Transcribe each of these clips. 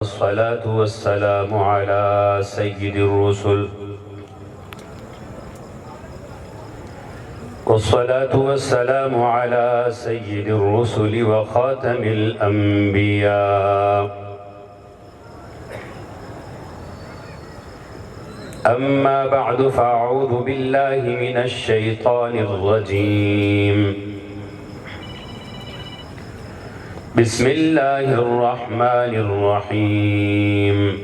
الصلاة والسلام على سيد الرسل والصلاة والسلام على سيد الرسل وخاتم الأنبياء. أما بعد فأعوذ بالله من الشيطان الرجيم. بسم الله الرحمن الرحيم.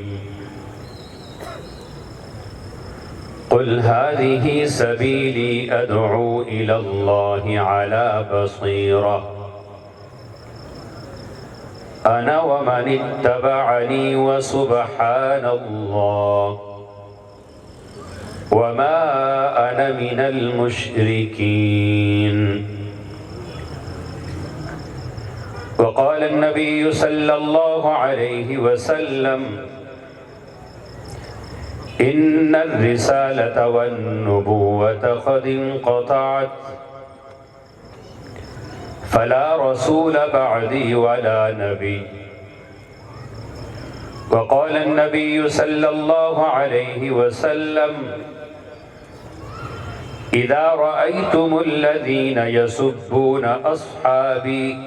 قل هذه سبيلي أدعو إلى الله على بصيرة أنا ومن اتبعني وسبحان الله وما أنا من المشركين. وقال النبي صلى الله عليه وسلم إن الرسالة والنبوة قد انقطعت فلا رسول بعدي ولا نبي. وقال النبي صلى الله عليه وسلم إذا رأيتم الذين يسبون أصحابي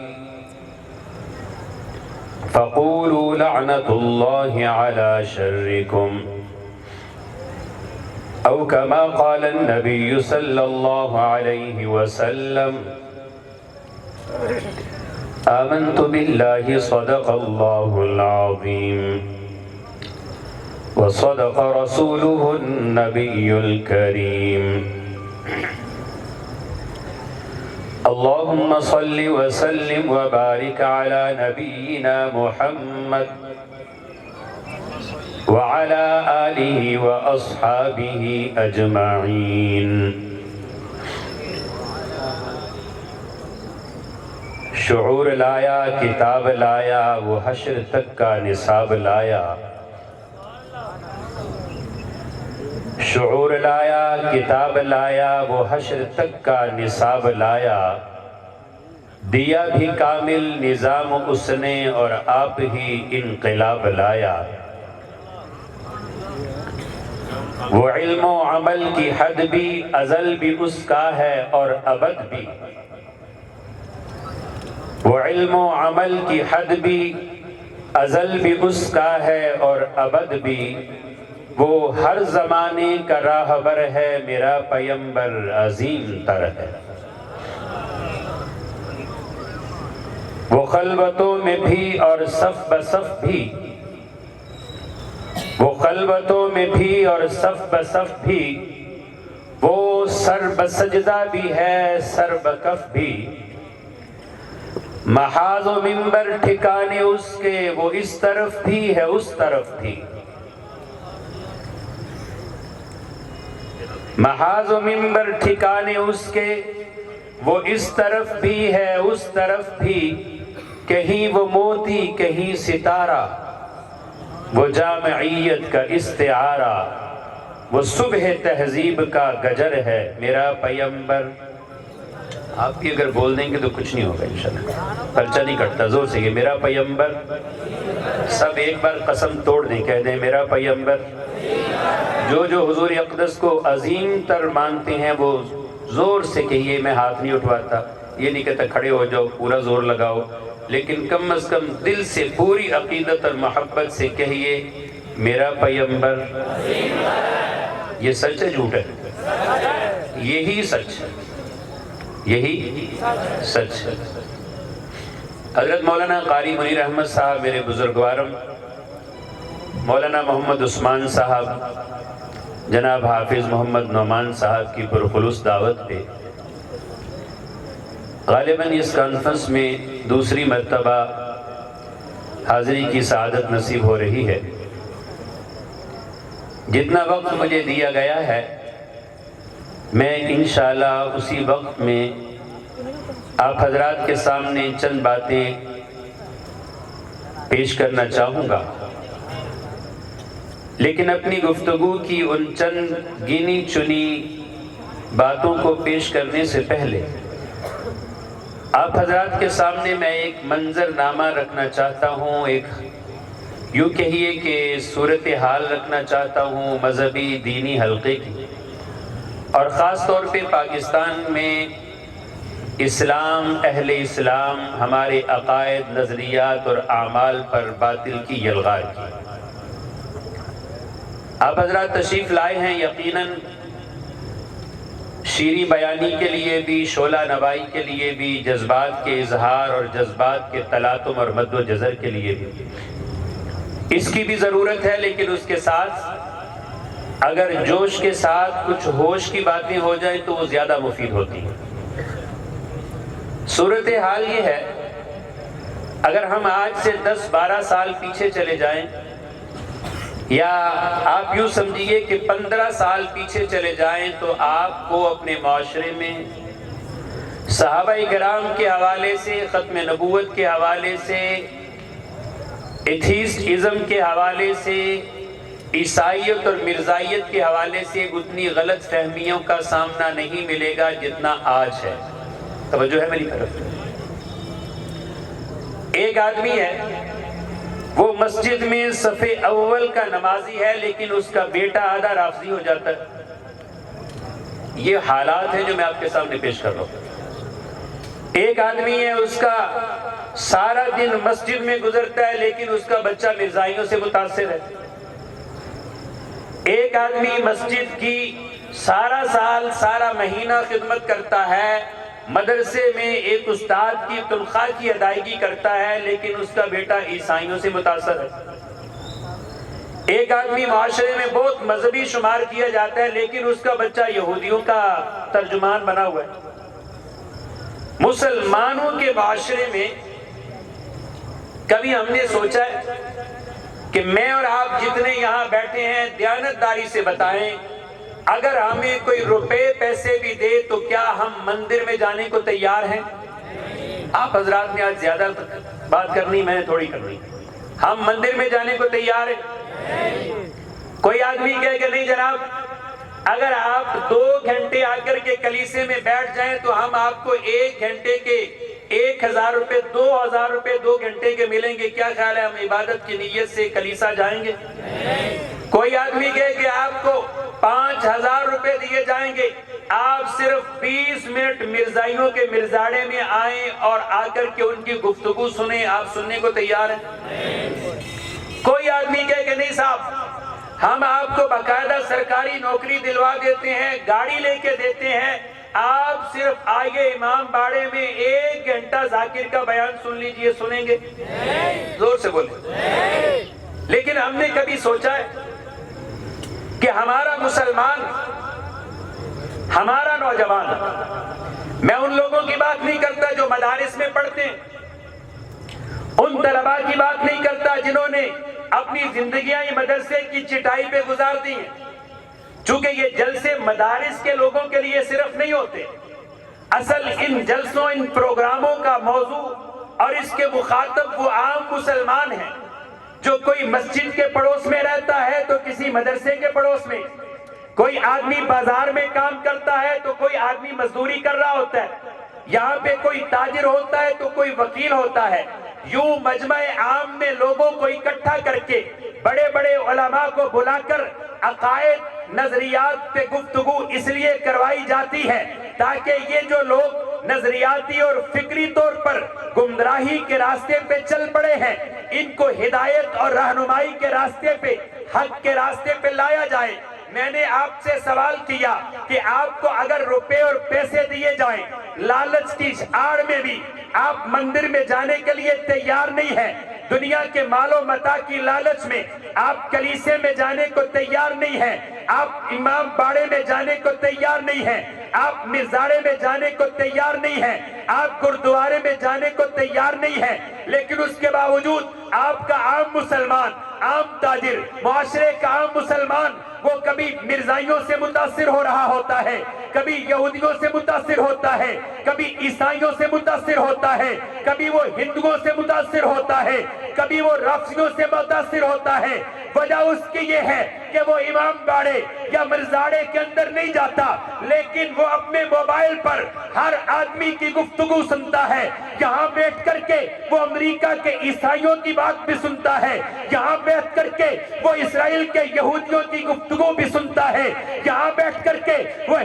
فقولوا لعنة الله على شركم أو كما قال النبي صلى الله عليه وسلم آمنت بالله صدق الله العظيم وصدق رسوله النبي الكريم. اللهم صل وسلم وبارك على نبينا محمد وعلى آله وأصحابه أجمعين. شعور لایا، کتاب لایا، وہ حشر تک کا نصاب لایا. شعور لایا، کتاب لایا، وہ حشر تک کا نصاب لایا. دیا بھی کامل نظام اس نے اور آپ ہی انقلاب لایا. وہ علم و عمل کی حد بھی ازل بھی اس کا ہے اور ابد بھی. وہ علم و عمل کی حد بھی ازل بھی اس کا ہے اور ابد بھی. وہ ہر زمانے کا راہبر ہے، میرا پیمبر عظیم تر ہے. وہ خلوتوں میں بھی اور صف بصف بھی، وہ خلوتوں میں بھی اور صف بصف بھی. وہ سر بسجدہ بھی ہے، سر بکف بھی. محاذ و منبر ٹھکانے اس کے، وہ اس طرف بھی ہے اس طرف بھی. محاذ و منبر ٹھکانے اس کے، وہ اس طرف بھی ہے اس طرف بھی. کہیں وہ موتی کہیں ستارہ، وہ جامعیت کا استعارہ. وہ صبح تہذیب کا گجر ہے، میرا پیمبر. آپ بھی اگر بول دیں گے تو کچھ نہیں ہوگا انشاءاللہ، پرچہ نہیں کٹتا. زور سے کہ میرا پیمبر. سب ایک بار قسم توڑ دیں، کہہ دیں میرا پیمبر. جو جو حضور اقدس کو عظیم تر مانتے ہیں وہ زور سے کہیے. میں ہاتھ نہیں اٹھواتا، یہ نہیں کہتا کھڑے ہو جاؤ پورا زور لگاؤ، لیکن کم از کم دل سے پوری عقیدت اور محبت سے کہیے میرا پیمبر. یہ سچ ہے جھوٹ ہے؟ یہی سچ ہے، یہی سچ ہے. حضرت مولانا قاری منیر احمد صاحب میرے بزرگوارم، مولانا محمد عثمان صاحب، جناب حافظ محمد نعمان صاحب کی پرخلوص دعوت پہ غالباً اس کانفرنس میں دوسری مرتبہ حاضری کی سعادت نصیب ہو رہی ہے. جتنا وقت مجھے دیا گیا ہے میں انشاءاللہ اسی وقت میں آپ حضرات کے سامنے چند باتیں پیش کرنا چاہوں گا. لیکن اپنی گفتگو کی ان چند گنی چنی باتوں کو پیش کرنے سے پہلے آپ حضرات کے سامنے میں ایک منظر نامہ رکھنا چاہتا ہوں، ایک یوں کہیے کہ صورتحال رکھنا چاہتا ہوں مذہبی دینی حلقے کی، اور خاص طور پہ پاکستان میں اسلام، اہل اسلام، ہمارے عقائد، نظریات اور اعمال پر باطل کی یلغار کی۔ آپ حضرات تشریف لائے ہیں یقیناً شیریں بیانی کے لیے بھی، شعلہ نوائی کے لیے بھی، جذبات کے اظہار اور جذبات کے تلاطم اور مد و جزر کے لیے بھی۔ اس کی بھی ضرورت ہے، لیکن اس کے ساتھ اگر جوش کے ساتھ کچھ ہوش کی باتیں ہو جائیں تو وہ زیادہ مفید ہوتی ہیں۔ صورتحال یہ ہے، اگر ہم آج سے 10-12 سال پیچھے چلے جائیں، یا آپ یوں سمجھیے کہ 15 سال پیچھے چلے جائیں، تو آپ کو اپنے معاشرے میں صحابہ کرام کے حوالے سے، ختم نبوت کے حوالے سے، ایتھیسٹ ازم کے حوالے سے، عیسائیت اور مرزائیت کے حوالے سے اتنی غلط فہمیوں کا سامنا نہیں ملے گا جتنا آج ہے۔ توجہ ہے میری طرف؟ ایک آدمی ہے، وہ مسجد میں صف اول کا نمازی ہے، لیکن اس کا بیٹا آدھا رافضی ہو جاتا ہے۔ یہ حالات ہیں جو میں آپ کے سامنے پیش کر رہا ہوں۔ ایک آدمی ہے، اس کا سارا دن مسجد میں گزرتا ہے، لیکن اس کا بچہ مرزائیوں سے متاثر ہے۔ ایک آدمی مسجد کی سارا سال، سارا مہینہ خدمت کرتا ہے، مدرسے میں ایک استاد کی تنخواہ کی ادائیگی کرتا ہے، لیکن اس کا بیٹا عیسائیوں سے متاثر ہے۔ ایک آدمی معاشرے میں بہت مذہبی شمار کیا جاتا ہے، لیکن اس کا بچہ یہودیوں کا ترجمان بنا ہوا ہے۔ مسلمانوں کے معاشرے میں کبھی ہم نے سوچا ہے کہ میں اور آپ جتنے یہاں بیٹھے ہیں دیانتداری سے بتائیں، اگر ہمیں کوئی روپے پیسے بھی دے تو کیا ہم مندر میں جانے کو تیار ہیں؟ آپ حضرات نے آج زیادہ بات کرنی، میں نے تھوڑی کرنی۔ ہم مندر میں جانے کو تیار ہیں؟ کوئی آدمی کہے کہ نہیں جناب، اگر آپ 2 گھنٹے آ کر کے کلیسے میں بیٹھ جائیں تو ہم آپ کو 1 گھنٹے کے 1000 روپے، 2000 روپے 2 گھنٹے کے ملیں گے، کیا خیال ہے ہم عبادت کی نیت سے کلیسا جائیں گے؟ کوئی آدمی کہے کہ آپ کو 5000 روپے دیے جائیں گے، آپ صرف 20 منٹ مرزائیوں کے مرزاڑے میں آئیں اور آ کر کے ان کی گفتگو سنیں، آپ سننے کو تیار ہیں؟ کوئی آدمی کہے کہ نہیں صاحب، ہم آپ کو باقاعدہ سرکاری نوکری دلوا دیتے ہیں، گاڑی لے کے دیتے ہیں، آپ صرف آئیے امام باڑے میں 1 گھنٹہ ذاکر کا بیان سن لیجئے، سنیں گے؟ زور سے بولیں۔ لیکن ہم نے کبھی سوچا ہے کہ ہمارا مسلمان، ہمارا نوجوان، میں ان لوگوں کی بات نہیں کرتا جو مدارس میں پڑھتے ہیں، ان طلباء کی بات نہیں کرتا جنہوں نے اپنی زندگیاں مدرسے کی چٹائی پہ گزار دی ہیں، چونکہ یہ جلسے مدارس کے لوگوں کے لیے صرف نہیں ہوتے۔ اصل ان جلسوں، ان پروگراموں کا موضوع اور اس کے مخاطب وہ عام مسلمان ہیں جو کوئی مسجد کے پڑوس میں رہتا ہے تو کسی مدرسے کے پڑوس میں، کوئی آدمی بازار میں کام کرتا ہے تو کوئی آدمی مزدوری کر رہا ہوتا ہے، یہاں پہ کوئی تاجر ہوتا ہے تو کوئی وکیل ہوتا ہے۔ یوں مجمع عام میں لوگوں کو اکٹھا کر کے، بڑے بڑے علماء کو بلا کر عقائد، نظریات پہ گفتگو اس لیے کروائی جاتی ہے تاکہ یہ جو لوگ نظریاتی اور فکری طور پر گمراہی کے راستے پہ چل پڑے ہیں، ان کو ہدایت اور رہنمائی کے راستے پہ، حق کے راستے پہ لایا جائے۔ میں نے آپ سے سوال کیا کہ آپ کو اگر روپے اور پیسے دیے جائیں، لالچ کی آڑ میں بھی آپ مندر میں جانے کے لیے تیار نہیں ہیں، دنیا کے مال و متاع کی لالچ میں آپ کلیسے میں جانے کو تیار نہیں ہیں، آپ امام باڑے میں جانے کو تیار نہیں ہیں، آپ مرزاڑے میں جانے کو تیار نہیں ہیں، آپ گردوارے میں جانے کو تیار نہیں ہیں، لیکن اس کے باوجود آپ کا عام مسلمان، عام تاجر، معاشرے کا عام مسلمان، وہ کبھی مرزائیوں سے متاثر ہو رہا ہوتا ہے، کبھی یہودیوں سے متاثر ہوتا ہے، کبھی عیسائیوں سے متاثر ہوتا ہے، کبھی وہ ہندوؤں سے متاثر ہوتا ہے، کبھی وہ رافضیوں سے متاثر ہوتا ہے۔ وجہ اس کی یہ ہے کہ وہ امام باڑے یا مرزاڑے کے اندر نہیں جاتا، لیکن وہ اپنے موبائل پر ہر آدمی کی گفتگو سنتا ہے۔ یہاں بیٹھ کر کے وہ امریکہ کے عیسائیوں کی بات بھی سنتا ہے، یہاں بیٹھ کر کے وہ اسرائیل کے یہودیوں کی گفتگو بھی سنتا ہے، یہاں بیٹھ کر کے وہ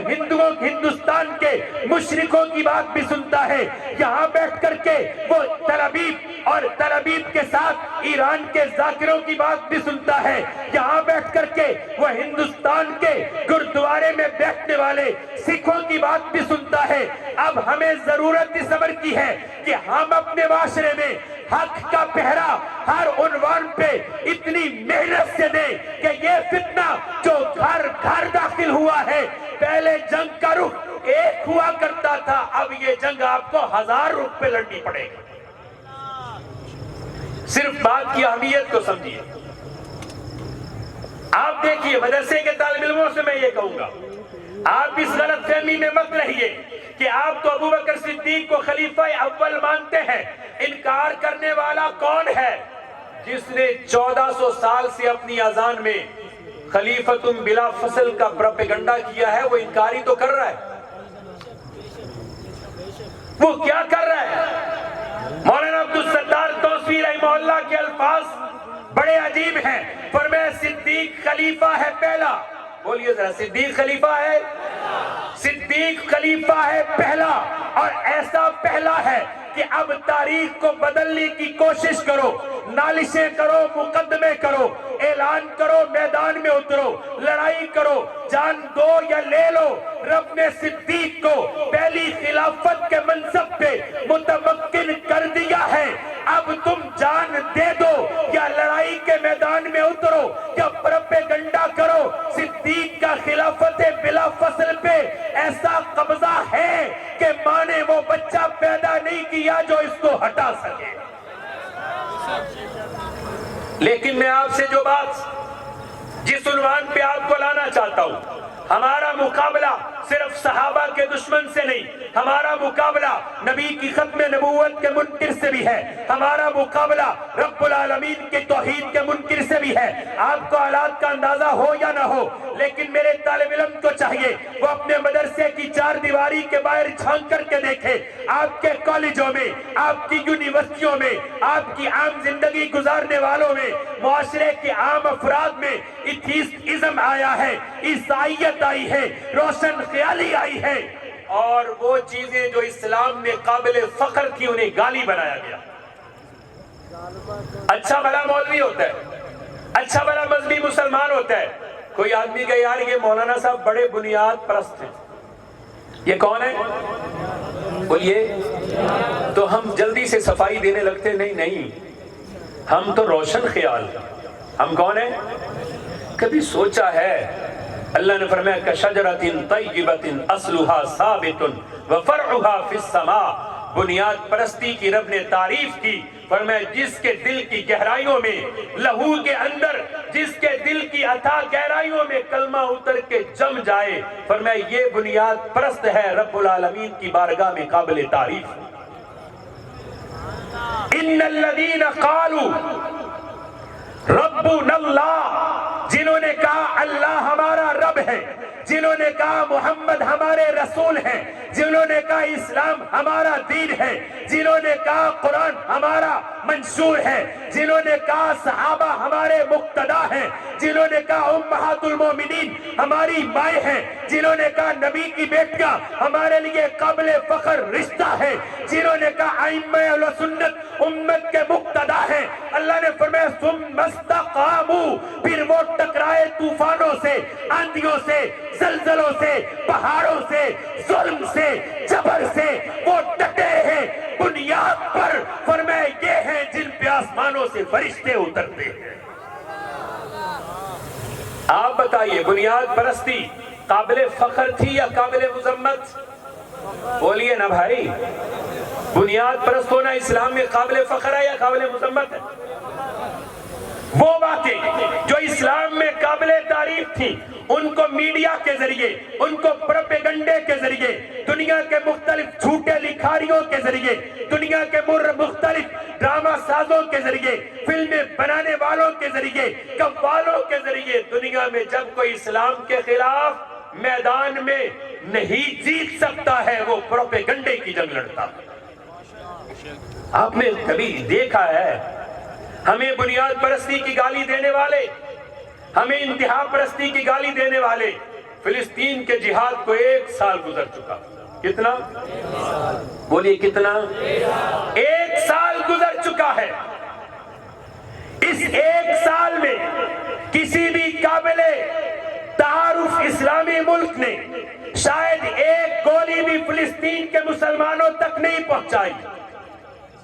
ہندوستان کے مشرکوں کی بات بھی سنتا ہے، یہاں بیٹھ کر کے وہ تل ابیب اور تل ابیب کے ساتھ ایران کے ذاکروں کی بات بھی سنتا ہے، یہاں بیٹھ کر کے وہ ہندوستان کے گردوارے میں بیٹھنے والے سکھوں کی بات بھی سنتا ہے۔ اب ہمیں ضرورت اس امر کی ہے کہ ہم اپنے معاشرے میں حق کا پہرا ہر عنوان پہ اتنی محنت سے دیں کہ یہ فتنہ جو گھر گھر داخل ہوا ہے، پہلے جنگ کا رخ ایک ہوا کرتا تھا، اب یہ جنگ آپ کو 1000 رخ پہ لڑنی پڑے گی۔ صرف بات کی اہمیت کو سمجھیے۔ آپ دیکھیے، مدرسے کے طالب علموں سے میں یہ کہوں گا، آپ اس غلط فہمی میں مت رہیے کہ آپ تو ابو بکر صدیق کو خلیفہ اول مانتے ہیں۔ انکار کرنے والا کون ہے؟ جس نے 1400 سال سے اپنی اذان میں خلیفۃ بلا فصل کا پروپیگنڈا کیا ہے، وہ انکاری تو کر رہا ہے۔ وہ کیا کر رہا ہے؟ مولانا عبدالستار توسیع رحمہ اللہ کے الفاظ بڑے عجیب ہیں۔ فرمایا صدیق خلیفہ ہے پہلا، بولیے ذرا، صدیق خلیفہ ہے، صدیق خلیفہ ہے پہلا، اور ایسا پہلا ہے کہ اب تاریخ کو بدلنے کی کوشش کرو، نالشیں کرو، مقدمے کرو، اعلان کرو، میدان میں اترو، لڑائی کرو، جان دو یا لے لو، رب نے صدیق کو پہلی خلافت کے منصب پہ متمکن کر دیا ہے۔ اب تم جان دے دو یا لڑائی کے میدان میں اترو یا پروپیگنڈا کرو، صدیق کا خلافت بلا فصل پہ ایسا قبضہ ہے کہ ماں نے وہ بچہ پیدا نہیں کیا جو اس کو ہٹا سکے۔ لیکن میں آپ سے جو بات جس عنوان پہ آپ کو لانا چاہتا ہوں، ہمارا مقابلہ صرف صحابہ کے دشمن سے نہیں، ہمارا مقابلہ نبی کی ختم نبوت کے منکر سے بھی ہے، ہمارا مقابلہ رب العالمین کے توحید کے منکر سے بھی ہے۔ آپ کو حالات کا اندازہ ہو یا نہ ہو، لیکن میرے طالب علم کو چاہیے وہ اپنے مدرسے کی 4 دیواری کے باہر جھانک کر کے دیکھے، آپ کے کالجوں میں، آپ کی یونیورسٹیوں میں، آپ کی عام زندگی گزارنے والوں میں، معاشرے کے عام افراد میں ایتھیسٹزم آیا ہے، عیسائیت آئی ہے، روشن خیالی آئی ہے، اور وہ چیزیں جو اسلام میں قابل فخر تھی انہیں گالی بنایا گیا۔ اچھا بھلا مولوی ہوتا ہے، اچھا بھلا مذہبی مسلمان ہوتا ہے، کوئی آدمی کہ یار یہ مولانا صاحب بڑے بنیاد پرست ہیں، یہ کون ہے؟ بولیے، تو ہم جلدی سے صفائی دینے لگتے، نہیں، ہم تو روشن خیال، ہم کون ہیں؟ کبھی سوچا ہے اللہ نے فرمایا کشجرۃ طیبۃ اصلھا ثابت وفرعھا فی السماء، بنیاد پرستی کی رب نے تعریف کی، فرمایا جس کے دل کی گہرائیوں میں، لہو کے اندر جس کے دل کی اتھاہ گہرائیوں میں کلمہ اتر کے جم جائے، فرمایا یہ بنیاد پرست ہے، رب العالمین کی بارگاہ میں قابل تعریف۔ ان الذین قالوا ربنا اللہ، جنہوں نے کہا اللہ ہمارا رب ہے، جنہوں نے کہا محمد ہمارے رسول ہیں، جنہوں نے کہا اسلام ہمارا دین ہے، جنہوں نے کہا قرآن ہمارا منشور ہے، جنہوں نے کہا صحابہ ہمارے مقتدا ہیں، جنہوں نے کہا امہات المومنین ہماری مائیں ہیں، جنہوں نے کہا نبی کی بیٹیاں ہمارے لیے قابل فخر رشتہ ہے، جنہوں نے کہا ائمہ اہل سنت امت کے مقتدا ہیں، اللہ نے فرمایا ثم استقاموا، پھر وہ ٹکرائے طوفانوں سے، آندھیوں سے، زلزلوں سے، پہاڑوں سے، ظلم سے، جبر سے، وہ ڈٹے ہیں بنیاد پر، فرمایا یہ ہیں جن پہ آسمانوں سے فرشتے اترتے ہیں۔ آپ بتائیے بنیاد پرستی قابل فخر تھی یا قابل مذمت؟ بولیے نا بھائی، بنیاد پرست ہونا اسلام میں قابل فخر ہے یا قابل مذمت ہے؟ وہ باتیں جو اسلام میں قابل تعریف تھی، ان کو میڈیا کے ذریعے، ان کو پروپیگنڈے کے ذریعے، دنیا کے مختلف جھوٹے لکھاریوں کے ذریعے، دنیا کے مختلف ڈرامہ سازوں کے ذریعے، فلمیں بنانے والوں کے ذریعے، قوالوں کے ذریعے دنیا میں جب کوئی اسلام کے خلاف میدان میں نہیں جیت سکتا ہے وہ پروپیگنڈے کی جنگ لڑتا ہے۔ آپ نے کبھی دیکھا ہے ہمیں بنیاد پرستی کی گالی دینے والے، ہمیں انتہا پرستی کی گالی دینے والے، فلسطین کے جہاد کو 1 سال گزر چکا۔ کتنا؟ بولیے کتنا؟ 1 سال گزر چکا ہے۔ اس 1 سال میں کسی بھی قابل تعارف اسلامی ملک نے شاید 1 گولی بھی فلسطین کے مسلمانوں تک نہیں پہنچائی،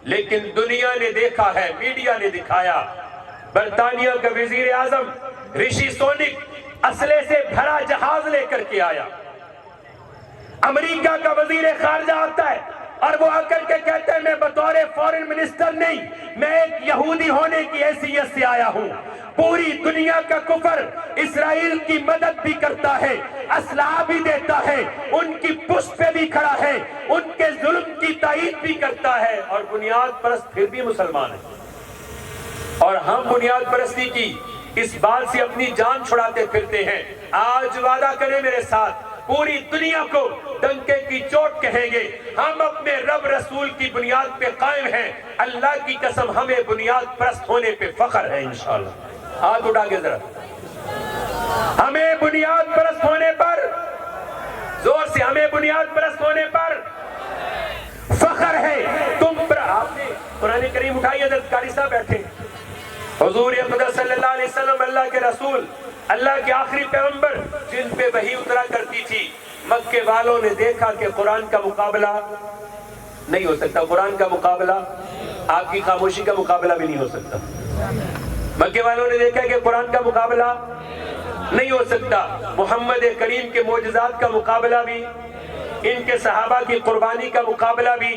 لیکن دنیا نے دیکھا ہے، میڈیا نے دکھایا، برطانیہ کا وزیر اعظم رشی سونک اسلحے سے بھرا جہاز لے کر کے آیا، امریکہ کا وزیر خارجہ آتا ہے اور وہ آ کر کے کہتا ہے میں بطور فورن منسٹر نہیں، میں ایک یہودی ہونے کی حیثیت سے آیا ہوں، پوری دنیا کا کفر اسرائیل کی مدد بھی کرتا ہے، اسلحہ بھی دیتا ہے، ان کی پشت پہ بھی کھڑا ہے، ان کے ظلم کی تائید بھی کرتا ہے، اور بنیاد پرست پھر بھی مسلمان ہے۔ اور ہم بنیاد پرستی کی اس بات سے اپنی جان چھڑاتے پھرتے ہیں۔ آج وعدہ کریں میرے ساتھ، پوری دنیا کو ڈنکے کی چوٹ کہیں گے ہم اپنے رب رسول کی بنیاد پہ قائم ہیں، اللہ کی قسم ہمیں بنیاد پرست ہونے پہ فخر ہے انشاءاللہ۔ ہاتھ اٹھا کے ذرا، ہمیں بنیاد پرست ہونے پر، زور سے، ہمیں بنیاد پرست ہونے پر فخر ہے۔ تم پر آپ نے قرآن کریم اٹھائی، حضرت قاری صاحب بیٹھے، حضور اقدس صلی اللہ علیہ وسلم اللہ کے رسول، اللہ کے آخری پیغمبر جن پہ وحی اترا کرتی تھی، مکے والوں نے دیکھا کہ قرآن کا مقابلہ نہیں ہو سکتا، قرآن کا مقابلہ، آپ کی خاموشی کا مقابلہ بھی نہیں ہو سکتا۔ مکے والوں نے دیکھا کہ قرآن کا مقابلہ نہیں ہو سکتا، محمد کریم کے معجزات کا مقابلہ بھی، ان کے صحابہ کی قربانی کا مقابلہ بھی،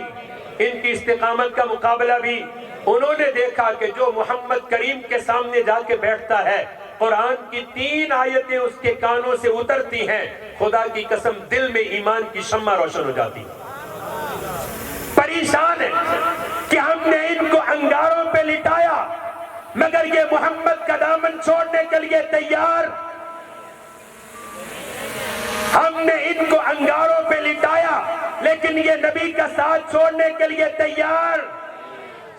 ان کی استقامت کا مقابلہ بھی۔ انہوں نے دیکھا کہ جو محمد کریم کے سامنے جا کے بیٹھتا ہے، قرآن کی 3 آیتیں اس کے کانوں سے اترتی ہیں، خدا کی قسم دل میں ایمان کی شمع روشن ہو جاتی۔ پریشان ہے کہ ہم نے ان کو انگاروں پہ لٹایا، مگر یہ محمد کا دامن چھوڑنے کے لیے تیار۔ ہم نے ان کو انگاروں پہ لٹایا لیکن یہ نبی کا ساتھ چھوڑنے کے لیے تیار۔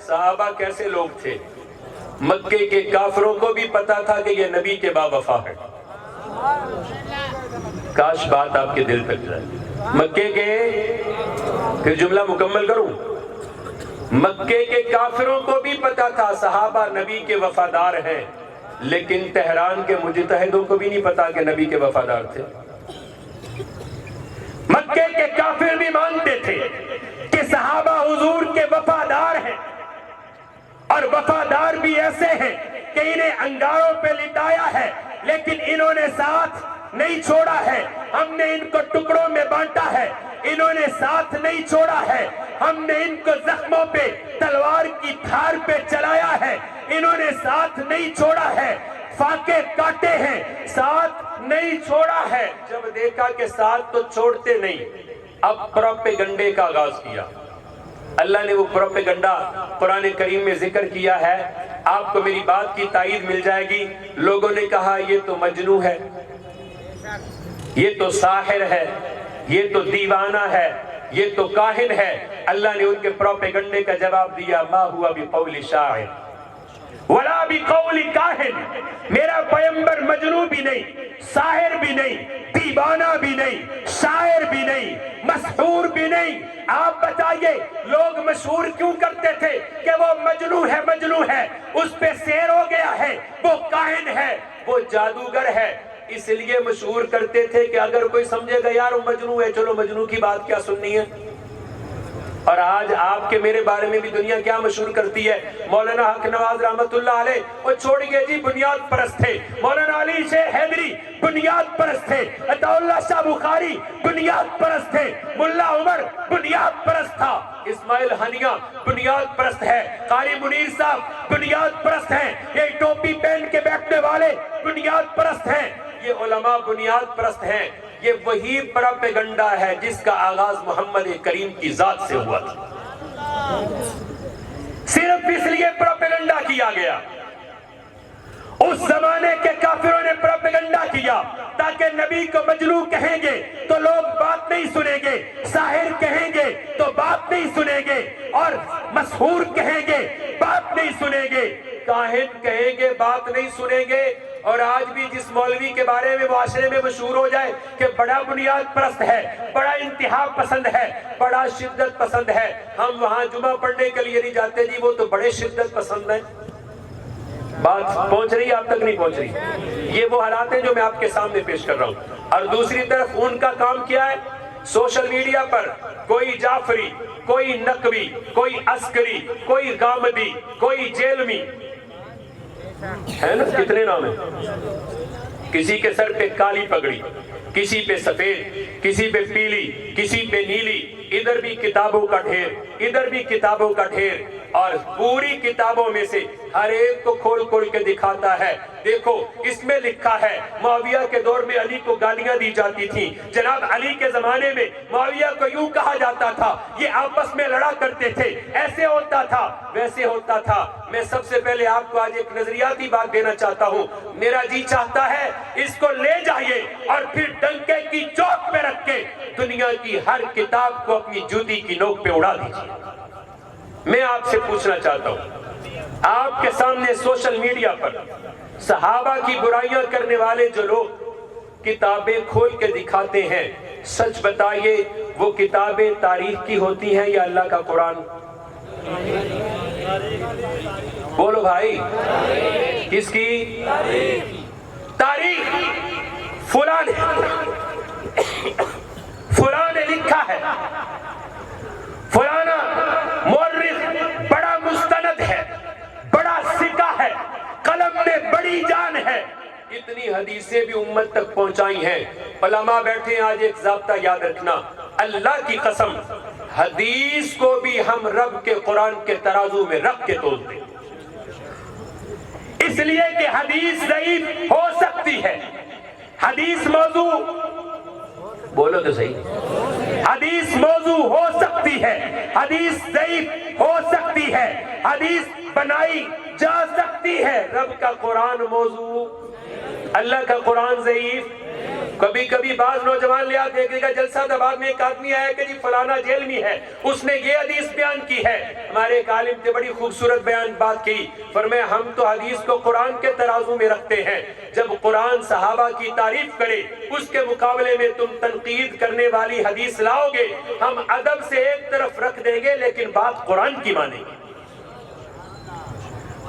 صحابہ کیسے لوگ تھے؟ مکے کے کافروں کو بھی پتا تھا کہ یہ نبی کے با وفا ہے۔ کاش بات آپ کے دل تک جائے۔ مکے کے، پھر جملہ مکمل کروں، مکے کے کافروں کو بھی پتا تھا صحابہ نبی کے وفادار ہیں، لیکن تہران کے مجتہدوں کو بھی نہیں پتا کہ نبی کے وفادار تھے۔ مکے کے کافر بھی مانتے تھے کہ صحابہ حضور کے وفادار ہیں، اور وفادار بھی ایسے ہیں کہ انہیں انگاروں پہ لٹایا ہے لیکن انہوں نے ساتھ نہیں چھوڑا ہے، ہم نے ان کو ٹکڑوں میں بانٹا ہے، انہوں نے ساتھ نہیں چھوڑا ہے، ہم نے ان کو زخموں پہ تلوار کی دھار پہ چلایا ہے، انہوں نے ساتھ نہیں چھوڑا ہے، فاقے کاٹے ہیں، ساتھ نہیں چھوڑا ہے۔ جب دیکھا کہ ساتھ تو چھوڑتے نہیں، اب پروپیگنڈے کا آغاز کیا۔ اللہ نے وہ پروپیگنڈا قرآن کریم میں ذکر کیا ہے، آپ کو میری بات کی تائید مل جائے گی۔ لوگوں نے کہا یہ تو مجنون ہے، یہ تو ساحر ہے، یہ تو دیوانہ ہے، یہ تو کاہن ہے۔ اللہ نے ان کے پروپیگنڈے کا جواب دیا، ما ہوا بقول شاعر ولا بقول کاہن، میرا پیغمبر مجنون بھی نہیں، ساحر بھی نہیں، دیوانہ بھی نہیں، شاعر بھی نہیں، مسحور بھی نہیں۔ آپ بتائیے لوگ مشہور کیوں کرتے تھے کہ وہ مجنون ہے، مجنون ہے، اس پہ سیر ہو گیا ہے، وہ کاہن ہے، وہ جادوگر ہے۔ اس لیے مشہور کرتے تھے کہ اگر کوئی سمجھے گا یار وہ مجنون ہے، چلو مجنون کی بات کیا سننی ہے۔ اور آج آپ کے میرے بارے میں بھی دنیا کیا مشہور کرتی ہے؟ مولانا حق نواز رحمت اللہ علیہ وہ چھوڑیے جی بنیاد پرست تھے، مولانا علی شیخ حیدری بنیاد پرست تھے، عطا اللہ شاہ بخاری بنیاد پرست تھے، ملا عمر بنیاد پرست تھا، اسماعیل ہنیہ بنیاد پرست ہے، قاری منیر صاحب بنیاد پرست ہیں، یہ ٹوپی پہن کے بیٹھنے والے بنیاد پرست ہیں، یہ علماء بنیاد پرست ہیں۔ یہ وہی پروپیگنڈا ہے جس کا آغاز محمد کریم کی ذات سے ہوا تھا۔ صرف اس لیے پروپیگنڈا کیا گیا. اس زمانے کے کافروں نے پروپیگنڈا کیا تاکہ نبی کو مجنون کہیں گے تو لوگ بات نہیں سنیں گے, ساحر کہیں گے تو بات نہیں سنیں گے, اور مسحور کہیں گے بات نہیں سنیں گے, کاہن کہیں گے بات نہیں سنیں گے. اور آج بھی جس مولوی کے بارے میں معاشرے میں مشہور ہو جائے کہ بڑا بنیاد پرست ہے, بڑا انتہا پسند ہے, بڑا شدت پسند ہے, ہم وہاں جمعہ پڑھنے کے لیے نہیں جاتے جی, وہ تو بڑے شدت پسند ہیں. بات پہنچ رہی ہے آپ تک نہیں پہنچ رہی؟ یہ وہ حالات ہیں جو میں آپ کے سامنے پیش کر رہا ہوں. اور دوسری طرف ان کا کام کیا ہے؟ سوشل میڈیا پر کوئی جعفری, کوئی نقوی, کوئی عسکری, کوئی غامدی, کوئی جیلمی, ہے نا کتنے نام ہیں, کسی کے سر پہ کالی پگڑی, کسی پہ سفید, کسی پہ پیلی, کسی پہ نیلی, ادھر بھی کتابوں کا ڈھیر, ادھر بھی کتابوں کا ڈھیر, اور پوری کتابوں میں سے ہر ایک کو کھول کھول کے دکھاتا ہے. دیکھو اس میں لکھا ہے معاویہ کے دور میں علی کو گالیاں دی جاتی تھیں, جناب علی کے زمانے میں معاویہ کو یوں کہا جاتا تھا, یہ آپس میں لڑا کرتے تھے, ایسے ہوتا تھا ویسے ہوتا تھا. میں سب سے پہلے آپ کو آج ایک نظریاتی بات دینا چاہتا ہوں, میرا جی چاہتا ہے اس کو لے جائیے اور پھر ڈنکے کی چوک پہ رکھ کے دنیا کی ہر کتاب کو اپنی جوتی کی نوک پہ اڑا دیجیے. میں آپ سے پوچھنا چاہتا ہوں, آپ کے سامنے سوشل میڈیا پر صحابہ کی برائیاں کرنے والے جو لوگ کتابیں کھول کے دکھاتے ہیں, سچ بتائیے وہ کتابیں تاریخ کی ہوتی ہیں یا اللہ کا قرآن؟ بولو بھائی, کس کی تاریخ؟ فلاں نے لکھا ہے, فلانا مورخ بڑا مستند ہے, بڑا سکہ ہے, قلم میں بڑی جان ہے. اتنی حدیثیں بھی امت تک پہنچائی ہیں. علماء بیٹھے ہیں, آج ایک ضابطہ یاد رکھنا, اللہ کی قسم حدیث کو بھی ہم رب کے قرآن کے ترازو میں رکھ کے تولتے, اس لیے کہ حدیث ضعیف ہو سکتی ہے, حدیث موضوع, بولو تو صحیح, حدیث موضوع ہو سکتی ہے, حدیث ضعیف ہو سکتی ہے, حدیث بنائی جا سکتی ہے. رب کا قرآن موضوع, اللہ کا قرآن ضعیف. کبھی کبھی بعض نوجوان لے آتے دیکھے گا جلسہ آباد میں ایک آدمی آیا کہ جی فلانا جیل میں ہے, اس نے یہ حدیث بیان کی ہے. ہمارے ایک عالم نے بڑی خوبصورت بیان بات کی, فرمایا ہم تو حدیث کو قرآن کے ترازو میں رکھتے ہیں. جب قرآن صحابہ کی تعریف کرے اس کے مقابلے میں تم تنقید کرنے والی حدیث لاؤ گے, ہم ادب سے ایک طرف رکھ دیں گے لیکن بات قرآن کی مانیں گے,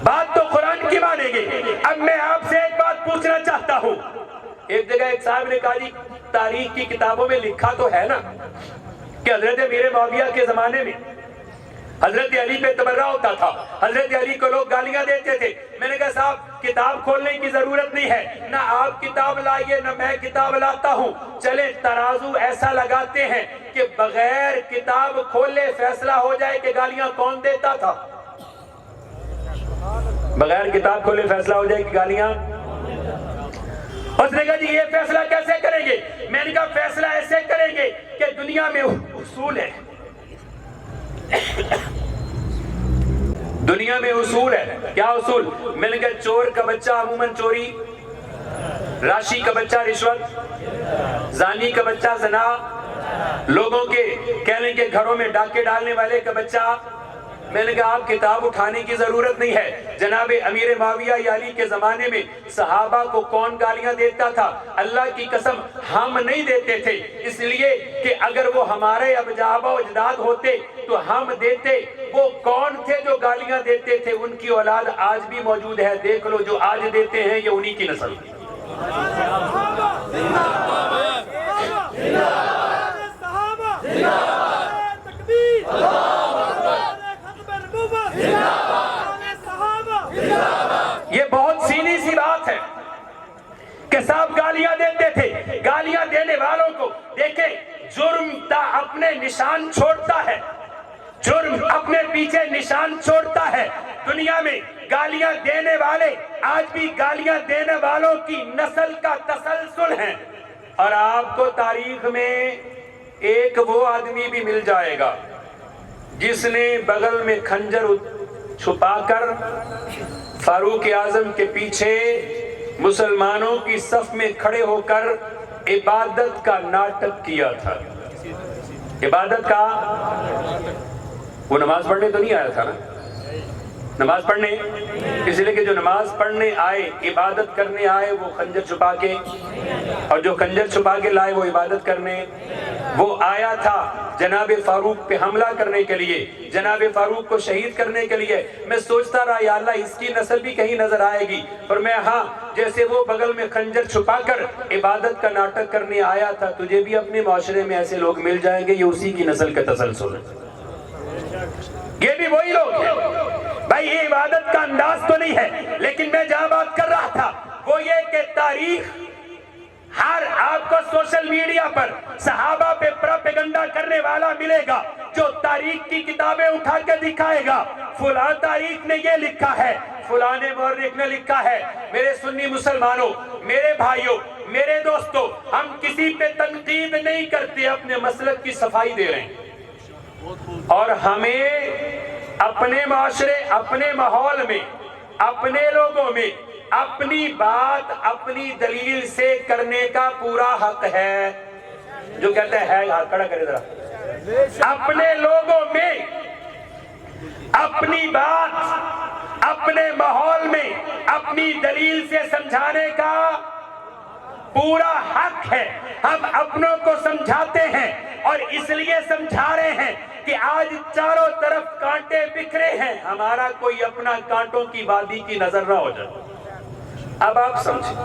بات تو قرآن کی مانیں گے. اب میں آپ سے ایک بات پوچھنا چاہتا ہوں, ایک جگہ ایک صاحب نے کہا جی تاریخ کی کتابوں میں لکھا تو ہے نا کہ حضرت امیر معاویہ کے زمانے میں حضرت علی پہ تبرہ ہوتا تھا, حضرت علی کو لوگ گالیاں دیتے تھے. میں نے کہا صاحب کتاب کھولنے کی ضرورت نہیں ہے, نہ آپ کتاب لائیے نہ میں کتاب لاتا ہوں, چلے ترازو ایسا لگاتے ہیں کہ بغیر کتاب کھولے فیصلہ ہو جائے کہ گالیاں کون دیتا تھا. بغیر کتاب کھولے فیصلہ ہو جائے کہ گالیاں, اس نے کہا جی یہ فیصلہ کیسے کریں گے؟ میں نے کہا فیصلہ ایسے کریں گے کہ دنیا میں اصول ہے, دنیا میں اصول ہے. کیا اصول؟ میں نے کہا چور کا بچہ عموماً چوری, راشی کا بچہ رشوت, زانی کا بچہ زنا, لوگوں کے کہنے کے گھروں میں ڈاکے ڈالنے والے کا بچہ. میں نے کہا آپ کتاب اٹھانے کی ضرورت نہیں ہے. جناب امیر معاویہ یا علی کے زمانے میں صحابہ کو کون گالیاں دیتا تھا؟ اللہ کی قسم ہم نہیں دیتے تھے, اس لیے کہ اگر وہ ہمارے ابا و اجداد ہوتے تو ہم دیتے. وہ کون تھے جو گالیاں دیتے تھے؟ ان کی اولاد آج بھی موجود ہے, دیکھ لو جو آج دیتے ہیں یہ انہی کی نسل تھی. یہ بہت سینی سی بات ہے کہ صاحب گالیاں دیتے تھے. گالیاں دینے والوں کو دیکھیں, جرم اپنے نشان چھوڑتا ہے, جرم اپنے پیچھے نشان چھوڑتا ہے. دنیا میں گالیاں دینے والے آج بھی گالیاں دینے والوں کی نسل کا تسلسل ہے. اور آپ کو تاریخ میں ایک وہ آدمی بھی مل جائے گا جس نے بغل میں خنجر چھپا کر فاروق اعظم کے پیچھے مسلمانوں کی صف میں کھڑے ہو کر عبادت کا ناٹک کیا تھا. عبادت کا وہ نماز پڑھنے تو نہیں آیا تھا نا, نماز پڑھنے اس لیے کہ جو نماز پڑھنے آئے عبادت کرنے آئے وہ خنجر چھپا کے, اور جو خنجر چھپا کے لائے وہ عبادت کرنے. وہ آیا تھا جناب فاروق پہ حملہ کرنے کے لیے, جناب فاروق کو شہید کرنے کے لیے. میں سوچتا رہا یا اللہ اس کی نسل بھی کہیں نظر آئے گی, پر میں ہاں جیسے وہ بغل میں خنجر چھپا کر عبادت کا ناٹک کرنے آیا تھا, تجھے بھی اپنے معاشرے میں ایسے لوگ مل جائیں گے, یہ اسی کی نسل کا تسلسل ہے. یہ بھی وہی لوگ ہیں بھائی. یہ عبادت کا انداز تو نہیں ہے, لیکن میں جہاں بات کر رہا تھا وہ یہ کہ تاریخ ہر آپ کو سوشل میڈیا پر صحابہ پہ پروپیگنڈا کرنے والا ملے گا جو تاریخ کی کتابیں اٹھا کے دکھائے گا فلاں تاریخ نے یہ لکھا ہے, فلاں مورخ نے لکھا ہے. میرے سنی مسلمانوں, میرے بھائیوں, میرے دوستوں, ہم کسی پہ تنقید نہیں کرتے, اپنے مسلک کی صفائی دے رہے ہیں. اور ہمیں اپنے معاشرے, اپنے ماحول میں, اپنے لوگوں میں اپنی بات اپنی دلیل سے کرنے کا پورا حق ہے. جو کہتے ہیں ہاتھ کھڑا کرے ذرا. اپنے لوگوں میں اپنی بات اپنے ماحول میں اپنی دلیل سے سمجھانے کا پورا حق ہے. ہم اپنوں کو سمجھاتے ہیں اور اس لیے سمجھا رہے ہیں کہ آج چاروں طرف کانٹے بکھرے ہیں, ہمارا کوئی اپنا کانٹوں کی وادی کی نظر نہ ہو جائے. اب آپ سمجھیں,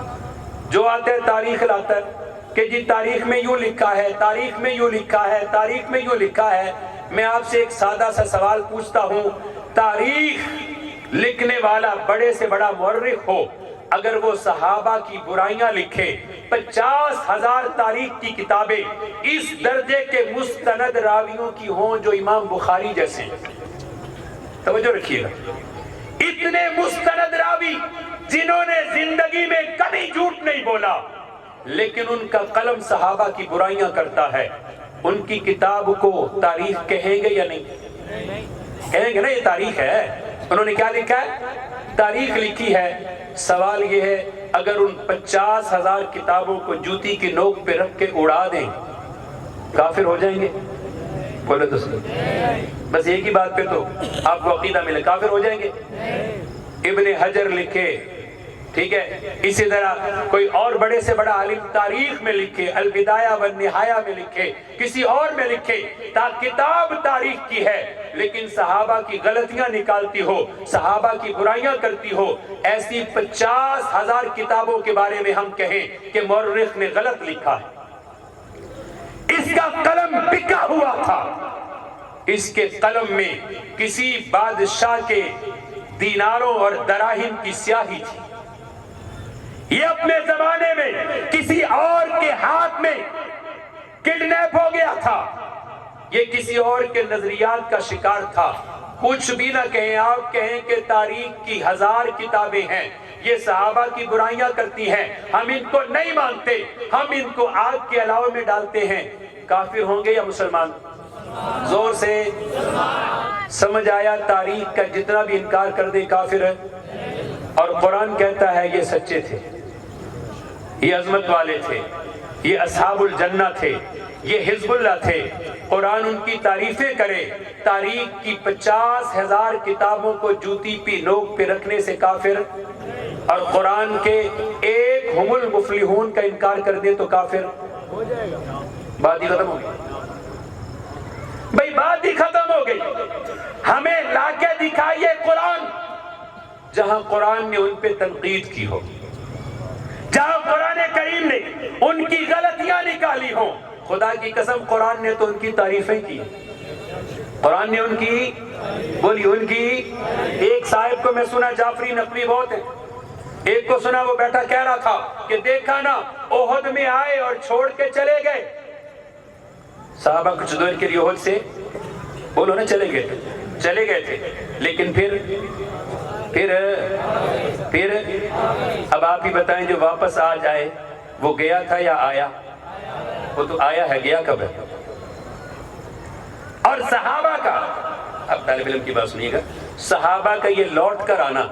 جو آتے تاریخ لاتا ہے کہ جی تاریخ میں یوں لکھا ہے, تاریخ میں یوں لکھا ہے, تاریخ میں یوں لکھا ہے. میں آپ سے ایک سادہ سا سوال پوچھتا ہوں, تاریخ لکھنے والا بڑے سے بڑا مورخ ہو, اگر وہ صحابہ کی برائیاں لکھے, 50,000 تاریخ کی کتابیں اس درجے کے مستند راویوں کی ہوں جو امام بخاری جیسے ہیں, توجہ رکھیے گا, اتنے مستند راوی جنہوں نے زندگی میں کبھی جھوٹ نہیں بولا, لیکن ان کا قلم صحابہ کی برائیاں کرتا ہے, ان کی کتاب کو تاریخ کہیں گے یا نہیں؟ کہیں گے نا یہ تاریخ ہے. انہوں نے کیا لکھا ہے؟ تاریخ لکھی ہے. سوال یہ ہے اگر ان 50,000 کتابوں کو جوتی کی نوک پہ رکھ کے اڑا دیں, کافر ہو جائیں گے؟ بولے تو صحیح, بس ایک ہی بات پہ تو آپ کو عقیدہ ملے, کافر ہو جائیں گے؟ ابن حجر لکھے, ٹھیک ہے, اسی طرح کوئی اور بڑے سے بڑا عالم تاریخ میں لکھے, البدایہ والنہایہ میں لکھے, کسی اور میں لکھے, کتاب تاریخ کی ہے لیکن صحابہ کی غلطیاں نکالتی ہو, صحابہ کی برائیاں کرتی ہو. ایسی 50,000 کتابوں کے بارے میں ہم کہیں کہ مورخ نے غلط لکھا ہے, اس کا قلم بکا ہوا تھا, اس کے قلم میں کسی بادشاہ کے دیناروں اور دراہم کی سیاہی تھی, یہ اپنے زمانے میں کسی اور کے ہاتھ میں کڈنیپ ہو گیا تھا, یہ کسی اور کے نظریات کا شکار تھا. کچھ بھی نہ کہیں, آپ کہیں کہ تاریخ کی 1000 کتابیں ہیں, یہ صحابہ کی برائیاں کرتی ہیں, ہم ان کو نہیں مانتے, ہم ان کو آگ کے علاوہ میں ڈالتے ہیں, کافر ہوں گے یا مسلمان؟ زور سے سمجھ آیا؟ تاریخ کا جتنا بھی انکار کر دے کافر ہے. اور قرآن کہتا ہے یہ سچے تھے, یہ عظمت والے تھے, یہ اصحاب الجنہ تھے, یہ حزب اللہ تھے. قرآن ان کی تعریفیں کرے, تاریخ کی 50,000 کتابوں کو جوتی پی نوک پہ رکھنے سے کافر, اور قرآن کے ایک ہم المفلحون کا انکار کر دے تو کافر. بات ہی ختم ہو گئی بھائی, بات ہی ختم ہو گئی. ہمیں لا کے دکھائیے قرآن جہاں قرآن نے ان پہ تنقید کی ہو, جہاں قرآن کریم نے ان کی غلطیاں نکالی ہوں. خدا کی قسم قرآن نے تو ان کی تعریفیں کی, قرآن نے ان کی بولی, ان کی. ایک صاحب کو میں سنا, جعفری نقوی بہت ہے, ایک کو سنا وہ بیٹھا کہہ رہا تھا کہ دیکھا نا احد میں آئے اور چھوڑ کے چلے گئے. صحابہ کچھ دور کے لیے احد سے بولو نا چلے گئے تھے, لیکن پھر اب آپ ہی بتائیں جو واپس آ جائے وہ گیا تھا یا آیا؟ وہ تو آیا ہے, گیا کب ہے؟ اور صحابہ کا, اب طالب علم کی بات سنیے گا, صحابہ کا یہ لوٹ کر آنا،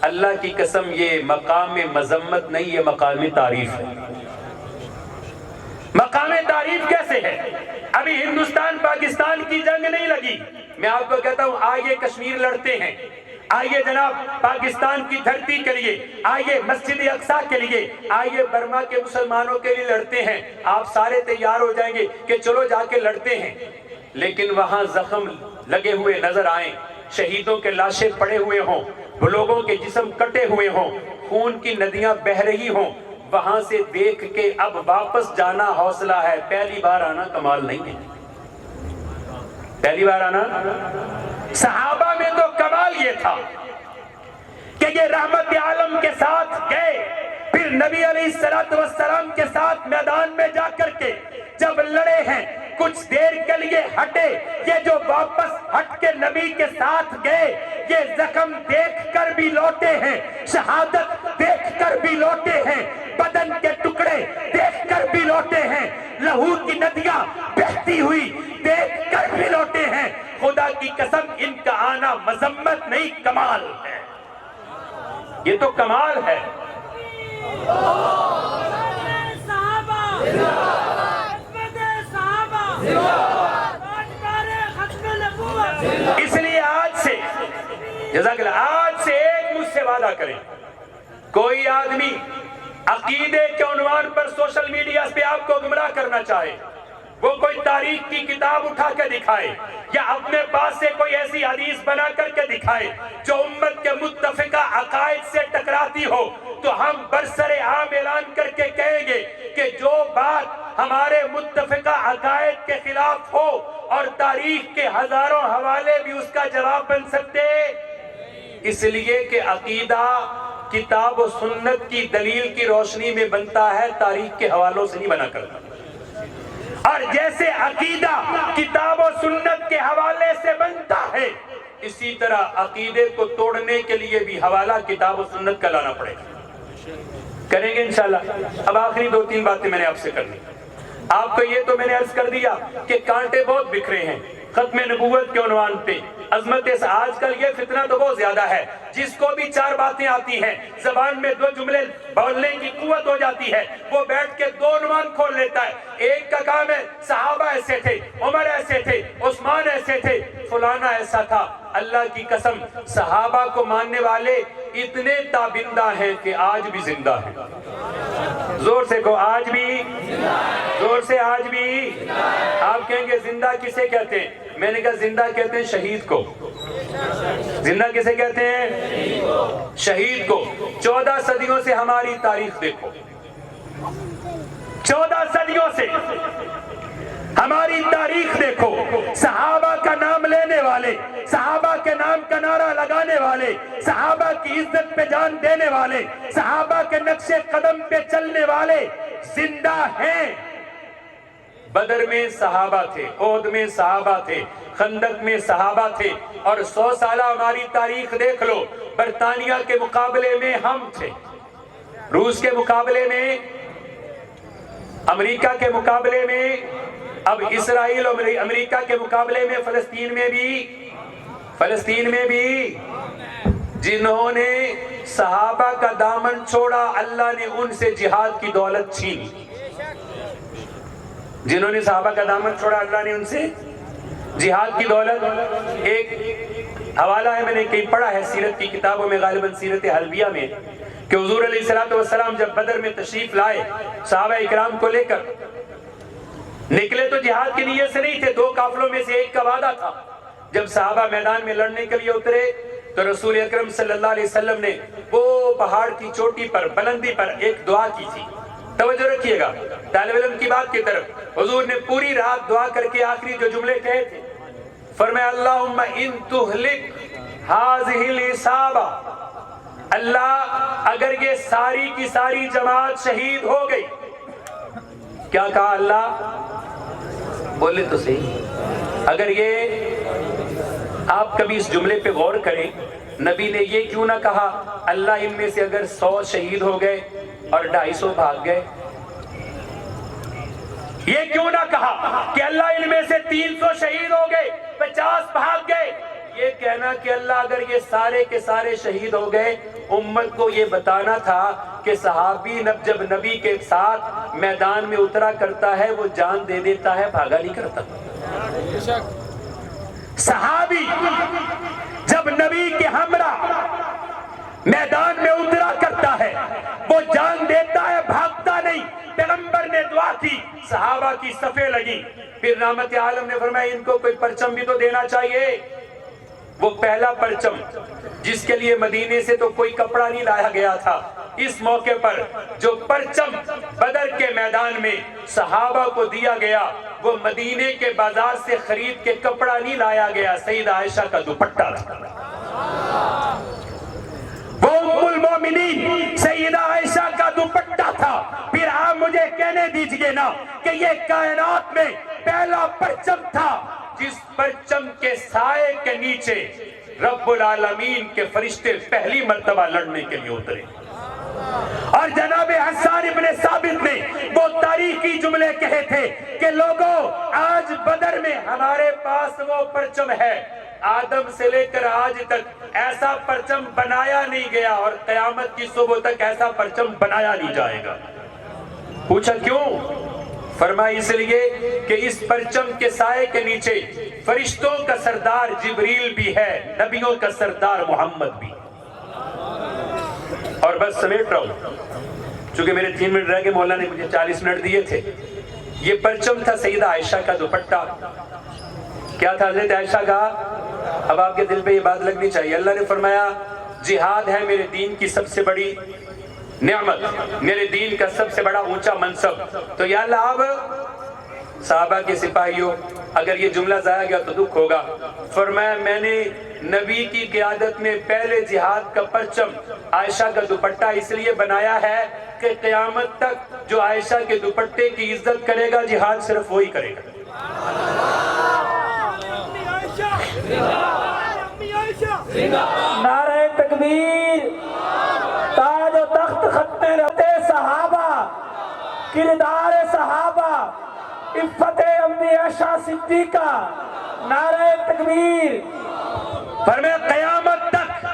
اللہ کی قسم یہ مقام مذمت نہیں، یہ مقام تعریف ہے۔ مقام تعریف کیسے ہے؟ ابھی ہندوستان پاکستان کی جنگ نہیں لگی، میں آپ کو کہتا ہوں آئیے کشمیر لڑتے ہیں، آئیے جناب پاکستان کی دھرتی کے لیے، آئیے مسجد اقصیٰ کے لیے، آئیے برما کے مسلمانوں کے لیے لڑتے ہیں، آپ سارے تیار ہو جائیں گے کہ چلو جا کے لڑتے ہیں۔ لیکن وہاں زخم لگے ہوئے نظر آئیں، شہیدوں کے لاشیں پڑے ہوئے ہوں، وہ لوگوں کے جسم کٹے ہوئے ہوں، خون کی ندیاں بہہ رہی ہوں، وہاں سے دیکھ کے اب واپس جانا حوصلہ ہے، پہلی بار آنا کمال نہیں ہے۔ پہلی بار آنا، صحابہ میں تو کمال یہ تھا کہ یہ رحمت عالم کے ساتھ گئے، پھر نبی علیہ السلام کے ساتھ میدان میں جا کر کے جب لڑے ہیں، کچھ دیر کے لیے ہٹے، یہ جو واپس ہٹ کے نبی کے ساتھ گئے، یہ زخم دیکھ کر بھی لوٹے ہیں، شہادت دیکھ کر بھی لوٹے ہیں، بدن کے ٹکڑے دیکھ کر بھی لوٹے ہیں، لہو کی ندیاں بہتی ہوئی دیکھ کر بھی لوٹے ہیں۔ خدا کی قسم ان کا آنا مذمت نہیں، کمال ہے، یہ تو کمال ہے۔ اس لیے آج سے جزاک اللہ، آج سے ایک مجھ سے وعدہ کریں، کوئی آدمی عقیدے کے عنوان پر سوشل میڈیا پہ آپ کو گمراہ کرنا چاہے، وہ کوئی تاریخ کی کتاب اٹھا کے دکھائے یا اپنے پاس سے کوئی ایسی حدیث بنا کر کے دکھائے جو امت کے متفقہ عقائد سے ٹکراتی ہو، تو ہم برسر عام اعلان کر کے کہیں گے کہ جو بات ہمارے متفقہ عقائد کے خلاف ہو اور تاریخ کے ہزاروں حوالے بھی اس کا جواب بن سکتے، اس لیے کہ عقیدہ کتاب و سنت کی دلیل کی روشنی میں بنتا ہے، تاریخ کے حوالوں سے نہیں بنا کرتا۔ اور جیسے عقیدہ کتاب و سنت کے حوالے سے بنتا ہے، اسی طرح عقیدے کو توڑنے کے لیے بھی حوالہ کتاب و سنت کا لانا پڑے گا۔ کریں گے انشاءاللہ۔ اب آخری دو تین باتیں میں نے آپ سے کرنی۔ آپ کو یہ تو میں نے عرض کر دیا کہ کانٹے بہت بکھرے ہیں ختم نبوت کے عنوان پہ، عظمت سے آج کل یہ فتنہ تو بہت زیادہ ہے، جس کو بھی چار باتیں آتی ہیں، زبان میں دو جملے بولنے کی قوت ہو جاتی ہے، وہ بیٹھ کے دو عنوان کھول لیتا ہے۔ ایک کا کام ہے صحابہ ایسے تھے، عمر ایسے تھے، عثمان ایسے تھے، فلانا ایسا تھا۔ اللہ کی قسم صحابہ کو ماننے والے اتنے تابندہ ہیں کہ آج بھی زندہ ہیں۔ زور سے کہو، آج بھی، زور سے آج بھی۔ آپ کہیں گے زندہ کسے کہتے ہیں؟ میں نے کہا زندہ کہتے ہیں شہید کو۔ زندہ کسے کہتے ہیں؟ شہید کو۔ 14 صدیوں سے ہماری تاریخ دیکھو، 14 صدیوں سے ہماری تاریخ دیکھو، صحابہ کا نام لینے والے، صحابہ کے نام کا نعرہ لگانے والے، صحابہ کی عزت پہ جان دینے والے، صحابہ کے نقش قدم پہ چلنے والے زندہ ہیں۔ بدر میں صحابہ تھے، احد میں صحابہ تھے، خندق میں صحابہ تھے، اور 100 سالہ ہماری تاریخ دیکھ لو، برطانیہ کے مقابلے میں ہم تھے، روس کے مقابلے میں، امریکہ کے مقابلے میں، اب اسرائیل اور امریکہ کے مقابلے میں فلسطین میں بھی جنہوں نے صحابہ کا دامن چھوڑا، اللہ نے ان سے جہاد کی دولت چھین۔ جنہوں نے صحابہ کا دامن چھوڑا، اللہ نے ان سے جہاد کی دولت۔ ایک حوالہ ہے، میں نے کہیں پڑھا ہے سیرت کی کتابوں میں، غالباً سیرت حلبیہ میں، کہ حضور علیہ السلام جب بدر میں تشریف لائے صحابہ اکرام کو لے کر نکلے تو جہاد کی نیت سے نہیں تھے، 2 قافلوں میں سے ایک کا وعدہ تھا۔ جب صحابہ میدان میں لڑنے کے لیے اترے تو رسول اکرم صلی اللہ علیہ وسلم نے وہ پہاڑ کی چوٹی پر، بلندی پر ایک دعا کی تھی۔ توجہ رکھیے گا طالب علم کی بات کی طرف۔ حضور نے پوری رات دعا کر کے آخری جو جملے کہے تھے، فرمایا اللہم ان تہلک ہذہ العصابہ، اللہ اگر یہ ساری کی ساری جماعت شہید ہو گئی، کیا کہا اللہ؟ بولے تو صحیح۔ اگر یہ آپ کبھی اس جملے پہ غور کریں، نبی نے یہ کیوں نہ کہا اللہ ان میں سے اگر 100 شہید ہو گئے اور 250 بھاگ گئے؟ یہ کیوں نہ کہا کہ اللہ ان میں سے 300 شہید ہو گئے، 50 بھاگ گئے؟ یہ کہنا کہ اللہ اگر یہ سارے کے سارے شہید ہو گئے، امت کو یہ بتانا تھا کہ صحابی جب نبی کے ساتھ میدان میں اترا کرتا ہے وہ جان دے دیتا ہے، بھاگا نہیں کرتا۔ صحابی جب نبی کے ہمراہ میدان میں اترا کرتا ہے وہ جان دیتا ہے، بھاگتا نہیں۔ پیغمبر نے دعا کی، صحابہ کی صفیں لگی، پھر رحمت عالم نے فرمایا ان کو کوئی پرچم بھی تو دینا چاہیے۔ وہ پہلا پرچم جس کے لیے مدینے سے تو کوئی کپڑا نہیں لایا گیا تھا، اس موقع پر جو پرچم بدر کے میدان میں صحابہ کو دیا گیا وہ مدینے کے بازار سے خرید کے کپڑا نہیں لایا گیا، سیدہ عائشہ کا دوپٹہ تھا۔ وہ ام المومنین سیدہ عائشہ کا دوپٹہ تھا۔ پھر آپ مجھے کہنے دیجئے نا کہ یہ کائنات میں پہلا پرچم تھا جس پرچم کے سائے کے نیچے رب العالمین کے فرشتے پہلی مرتبہ لڑنے کے لیے اترے۔ اور جناب حسان ابن ثابت نے وہ تاریخی جملے کہے تھے کہ لوگوں آج بدر میں ہمارے پاس وہ پرچم ہے، آدم سے لے کر آج تک ایسا پرچم بنایا نہیں گیا اور قیامت کی صبح تک ایسا پرچم بنایا نہیں جائے گا۔ پوچھا کیوں؟ فرمایا اس لیے کہ اس پرچم کے سائے کے نیچے فرشتوں کا سردار جبریل بھی ہے، نبیوں کا سردار محمد بھی۔ اور بس سمیٹ رہا ہوں چونکہ میرے 3 منٹ رہ گئے، مولا نے مجھے 40 منٹ دیے تھے۔ یہ پرچم تھا سیدہ عائشہ کا دوپٹہ۔ کیا تھا حضرت عائشہ کا؟ اب آپ کے دل پہ یہ بات لگنی چاہیے۔ اللہ نے فرمایا جہاد ہے میرے دین کی سب سے بڑی نعمت، میرے دین کا سب سے بڑا اونچا منصب، تو یا اللہ اب صحابہ کے سپاہیوں اگر یہ جملہ ضائع گیا تو دکھ ہوگا۔ فرمایا میں نے نبی کی قیادت میں پہلے جہاد کا پرچم عائشہ کا دوپٹہ اس لیے بنایا ہے کہ قیامت تک جو عائشہ کے دوپٹے کی عزت کرے گا جہاد صرف وہی کرے گا۔ نعرہ تکبیر، تاج و تخت ختم رہتے صحابہ، کردار صحابہ، عفت امی عائشہ صدیقہ، نعرہ تکبیر۔ فرمایا قیامت تک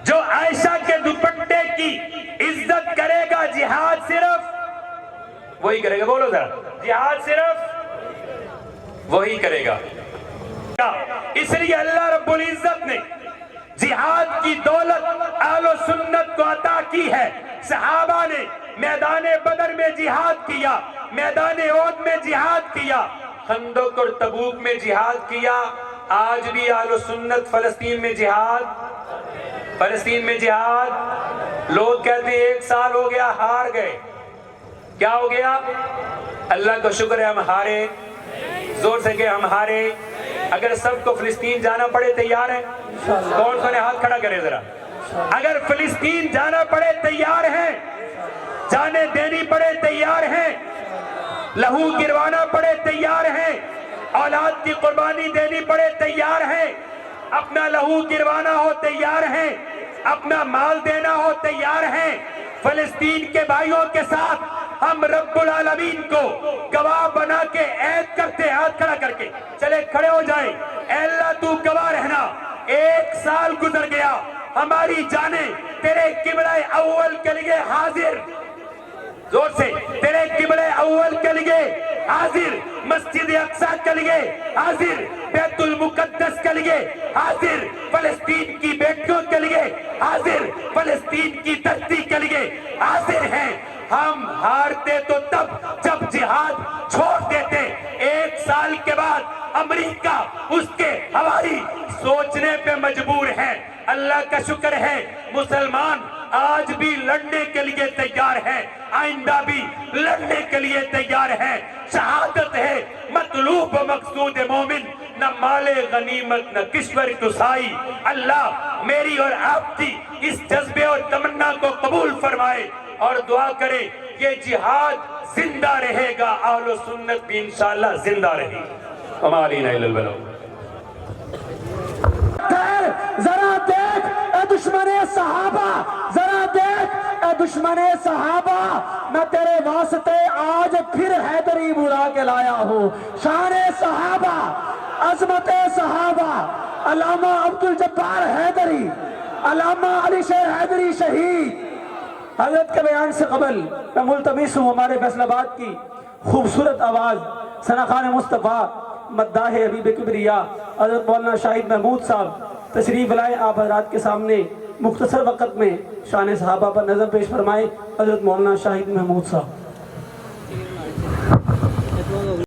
جو عائشہ کے دوپٹے کی عزت کرے گا جہاد صرف وہی کرے گا۔ بولو ذرا، جہاد صرف وہی کرے گا۔ اس لیے اللہ رب العزت نے جہاد کی دولت اہل و سنت کو عطا کی ہے۔ صحابہ نے میدان بدر میں جہاد کیا، میدان احد میں جہاد کیا، خندق اور تبوک میں جہاد کیا۔ آج بھی اہل و سنت فلسطین میں جہاد، فلسطین میں جہاد۔ لوگ کہتے ہیں 1 سال ہو گیا ہار گئے، کیا ہو گیا؟ اللہ کا شکر ہے ہم ہارے، زور سے کہ ہم ہارے۔ اگر سب کو فلسطین جانا پڑے تیار ہیں؟ کون نے ہاتھ کھڑا کرے ذرا؟ اگر فلسطین جانا پڑے تیار ہیں؟ جانے دینی پڑے تیار ہیں؟ لہو گروانا پڑے تیار ہیں؟ اولاد کی قربانی دینی پڑے تیار ہیں؟ اپنا لہو گروانا ہو تیار ہیں؟ اپنا مال دینا ہو تیار ہیں؟ فلسطین کے بھائیوں کے ساتھ ہم رب العالمین کو گواہ بنا کے عہد کرتے، ہاتھ کھڑا کر کے چلے کھڑے ہو جائیں۔ اے اللہ تو گواہ رہنا، 1 سال گزر گیا، ہماری جانیں تیرے قبلہ اول کے لیے حاضر، زور سے تیرے قبلہ اول کے لیے حاضر، مسجد اقصی کے لیے حاضر، بیت المقدس کے لیے حاضر، فلسطین کی بیٹیوں کے لیے حاضر، فلسطین کی دھرتی کے لیے حاضر ہیں۔ ہم ہارتے تو تب جب جہاد چھوڑ دیتے۔ 1 سال کے بعد امریکہ اس کے ہوائی سوچنے پہ مجبور ہے۔ اللہ کا شکر ہے مسلمان آج بھی لڑنے کے لیے تیار ہیں، آئندہ بھی لڑنے کے لیے تیار ہیں۔ شہادت ہے مطلوب و مقصود مومن، نہ مال غنیمت نہ کشور کسائی۔ اللہ میری اور آپ کی اس جذبے اور تمنا کو قبول فرمائے اور دعا کرے یہ جہاد زندہ رہے گا، اہل و سنت بھی انشاءاللہ زندہ رہے گی۔ وما علینا الا البلاغ۔ ذرا دیکھ اے دشمن صحابہ، ذرا دیکھ اے دشمن صحابہ، میں تیرے واسطے آج پھر حیدری بلا کے لایا ہوں۔ شان صحابہ عظمت صحابہ علامہ عبدالجبار حیدری، علامہ علی شیر حیدری شہید۔ حضرت کے بیان سے قبل میں ملتمس ہوں ہمارے فیصل آباد کی خوبصورت آواز ثنا خان مصطفیٰ مداح حبیب کبریا حضرت مولانا شاہد محمود صاحب تشریف لائے، آپ حضرات کے سامنے مختصر وقت میں شان صحابہ پر نظر پیش فرمائے۔ حضرت مولانا شاہد محمود صاحب۔